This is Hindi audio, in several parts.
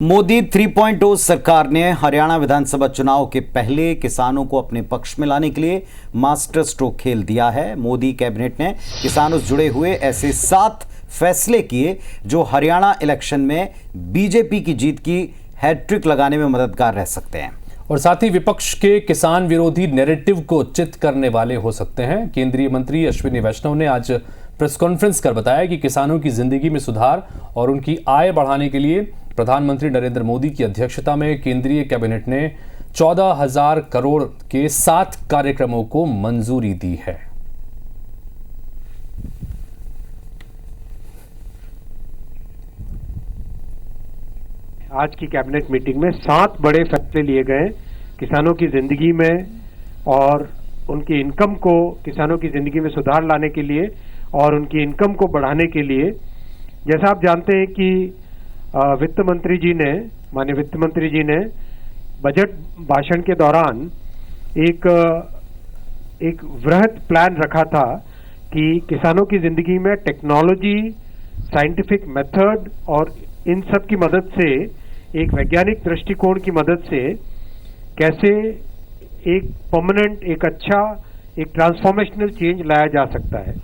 मोदी 3.0 सरकार ने हरियाणा विधानसभा चुनाव के पहले किसानों को अपने पक्ष में लाने के लिए मास्टर स्ट्रोक खेल दिया है। मोदी कैबिनेट ने किसानों से जुड़े हुए ऐसे 7 फैसले किए जो हरियाणा इलेक्शन में बीजेपी की जीत की हैट्रिक लगाने में मददगार रह सकते हैं और साथ ही विपक्ष के किसान विरोधी नैरेटिव को चित करने वाले हो सकते हैं। केंद्रीय मंत्री अश्विनी वैष्णव ने आज प्रेस कॉन्फ्रेंस कर बताया कि किसानों की जिंदगी में सुधार और उनकी आय बढ़ाने के लिए प्रधानमंत्री नरेंद्र मोदी की अध्यक्षता में केंद्रीय कैबिनेट ने 14,000 करोड़ के 7 कार्यक्रमों को मंजूरी दी है। आज की कैबिनेट मीटिंग में 7 बड़े फैसले लिए गए किसानों की जिंदगी में और उनकी इनकम को, किसानों की जिंदगी में सुधार लाने के लिए और उनकी इनकम को बढ़ाने के लिए। जैसा आप जानते हैं कि वित्त मंत्री जी ने, माननीय वित्त मंत्री जी ने बजट भाषण के दौरान एक वृहद प्लान रखा था कि किसानों की जिंदगी में टेक्नोलॉजी, साइंटिफिक मेथड और इन सब की मदद से, एक वैज्ञानिक दृष्टिकोण की मदद से कैसे एक परमानेंट, एक अच्छा, एक ट्रांसफॉर्मेशनल चेंज लाया जा सकता है।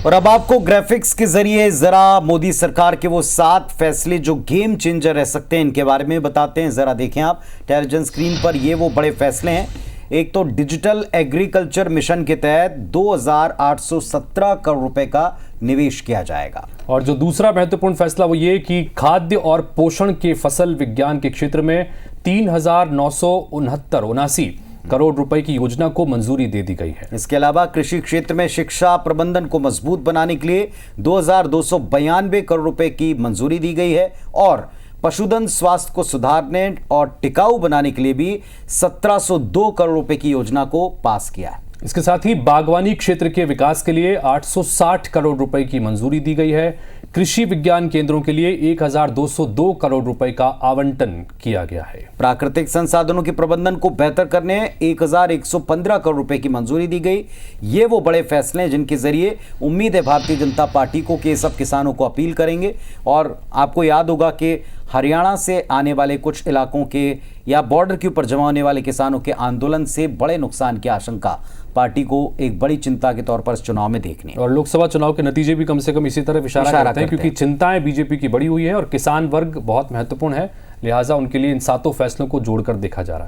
और अब आपको ग्राफिक्स के जरिए जरा मोदी सरकार के वो 7 फैसले जो गेम चेंजर रह सकते हैं इनके बारे में बताते हैं। जरा देखें आप टेलीविजन स्क्रीन पर, ये वो बड़े फैसले हैं। एक तो डिजिटल एग्रीकल्चर मिशन के तहत 2,817 करोड़ रुपए का निवेश किया जाएगा। और जो दूसरा महत्वपूर्ण फैसला वो ये कि खाद्य और पोषण के फसल विज्ञान के क्षेत्र में 3,969 करोड़ रुपए की योजना को मंजूरी दे दी गई है। इसके अलावा कृषि क्षेत्र में शिक्षा प्रबंधन को मजबूत बनाने के लिए 2,292 करोड़ रुपए की मंजूरी दी गई है और पशुधन स्वास्थ्य को सुधारने और टिकाऊ बनाने के लिए भी 1,702 करोड़ रुपए की योजना को पास किया है। इसके साथ ही बागवानी क्षेत्र के विकास के लिए 860 करोड़ रुपए की मंजूरी दी गई है। कृषि विज्ञान केंद्रों के लिए 1,202 करोड़ रुपए का आवंटन किया गया है। प्राकृतिक संसाधनों के प्रबंधन को बेहतर करने 1,115 करोड़ रुपए की मंजूरी दी गई। ये वो बड़े फैसले हैं जिनके जरिए उम्मीद है भारतीय जनता पार्टी को कि सब किसानों को अपील करेंगे। और आपको याद होगा कि हरियाणा से आने वाले कुछ इलाकों के या बॉर्डर के ऊपर जमा होने वाले किसानों के आंदोलन से बड़े नुकसान की आशंका पार्टी को एक बड़ी चिंता के तौर पर इस चुनाव में देखनी है। और लोकसभा चुनाव के नतीजे भी कम से कम इसी तरह इशारा करते हैं, क्योंकि चिंताएं बीजेपी की बढ़ी हुई है और किसान वर्ग बहुत महत्वपूर्ण है, लिहाजा उनके लिए इन 7 फैसलों को जोड़कर देखा जा रहा है।